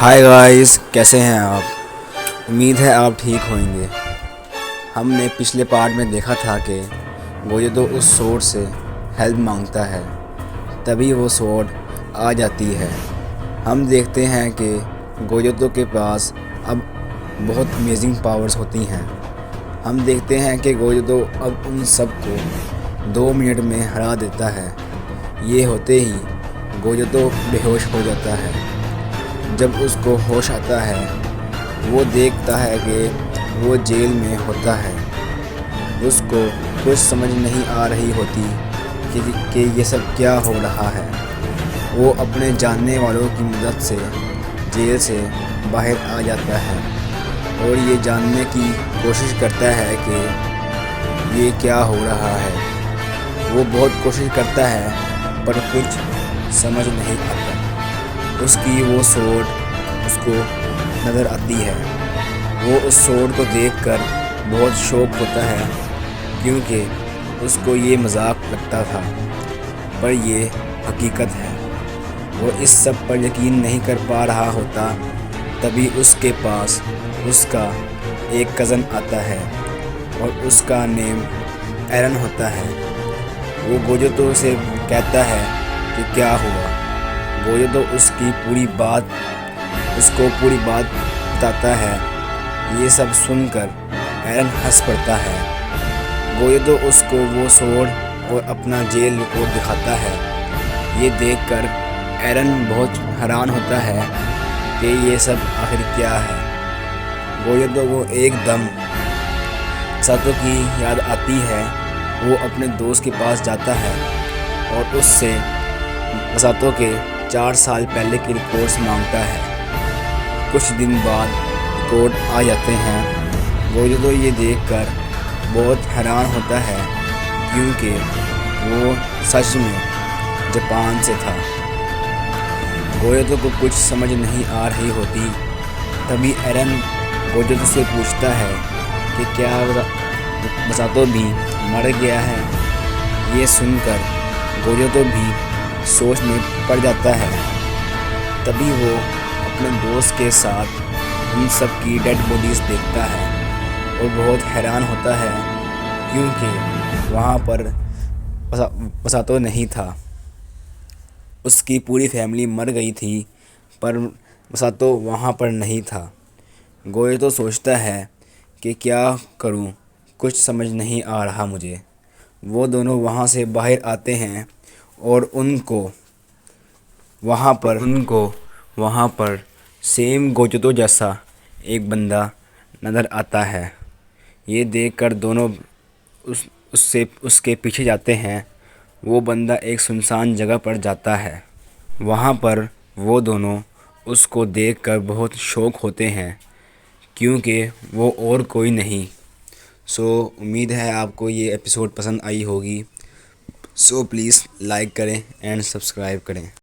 ہائے guys, کیسے ہیں آپ؟ امید ہے آپ ٹھیک ہوئیں گے۔ ہم نے پچھلے پارٹ میں دیکھا تھا کہ گوجوتو اس سورڈ سے ہیلپ مانگتا ہے، تبھی وہ سورڈ آ جاتی ہے۔ ہم دیکھتے ہیں کہ گوجوتو کے پاس اب بہت امیزنگ پاورز ہوتی ہیں۔ ہم دیکھتے ہیں کہ گوجوتو اب ان سب کو 2 منٹ میں ہرا دیتا ہے۔ یہ ہوتے ہی گوجوتو بے ہوش ہو جاتا ہے۔ جب اس کو ہوش آتا ہے، وہ دیکھتا ہے کہ وہ جیل میں ہوتا ہے۔ اس کو کچھ سمجھ نہیں آ رہی ہوتی کہ یہ سب کیا ہو رہا ہے۔ وہ اپنے جاننے والوں کی مدد سے جیل سے باہر آ جاتا ہے اور یہ جاننے کی کوشش کرتا ہے کہ یہ کیا ہو رہا ہے۔ وہ بہت کوشش کرتا ہے پر کچھ سمجھ نہیں آتا۔ اس کی وہ سورڈ اس کو نظر آتی ہے۔ وہ اس سورڈ کو دیکھ کر بہت شوق ہوتا ہے کیونکہ اس کو یہ مذاق لگتا تھا، پر یہ حقیقت ہے۔ وہ اس سب پر یقین نہیں کر پا رہا ہوتا، تبھی اس کے پاس اس کا ایک کزن آتا ہے اور اس کا نیم ایرن ہوتا ہے۔ وہ گوجوتو سے کہتا ہے کہ کیا ہوا۔ گوجوتو اس کو پوری بات بتاتا ہے۔ یہ سب سن کر ایرن ہنس پڑتا ہے۔ گوجوتو اس کو وہ سورڈ اور اپنا جیل رپورٹ دکھاتا ہے۔ یہ دیکھ کر ایرن بہت حیران ہوتا ہے کہ یہ سب آخر کیا ہے۔ گوجوتو کو ایک دم مساتو کی یاد آتی ہے۔ وہ اپنے دوست کے پاس جاتا ہے اور اس سے مساتو کے 4 سال پہلے کی ریکارڈز مانگتا ہے۔ کچھ دن بعد ریکارڈ آ جاتے ہیں۔ گوجوتو یہ دیکھ کر بہت حیران ہوتا ہے کیونکہ وہ سچ میں جاپان سے تھا۔ گوجوتو کو کچھ سمجھ نہیں آ رہی ہوتی، تبھی ایرن گوجوتو سے پوچھتا ہے کہ کیا مساتو بھی مر گیا ہے۔ یہ سن کر گوجوتو بھی سوچ میں پڑ جاتا ہے۔ تبھی وہ اپنے دوست کے ساتھ ان سب کی ڈیڈ باڈیز دیکھتا ہے اور بہت حیران ہوتا ہے کیونکہ وہاں پر مساتو نہیں تھا۔ اس کی پوری فیملی مر گئی تھی پر مساتو وہاں پر نہیں تھا۔ گوجوتو سوچتا ہے کہ کیا کروں، کچھ سمجھ نہیں آ رہا مجھے۔ وہ دونوں وہاں سے باہر آتے ہیں اور ان کو وہاں پر سیم گوجوتو جیسا ایک بندہ نظر آتا ہے۔ یہ دیکھ کر دونوں اس کے پیچھے جاتے ہیں۔ وہ بندہ ایک سنسان جگہ پر جاتا ہے۔ وہاں پر وہ دونوں اس کو دیکھ کر بہت شوق ہوتے ہیں کیونکہ وہ اور کوئی نہیں۔ امید ہے آپ کو یہ ایپیسوڈ پسند آئی ہوگی۔ پلیز لائک کریں اینڈ سبسکرائب کریں۔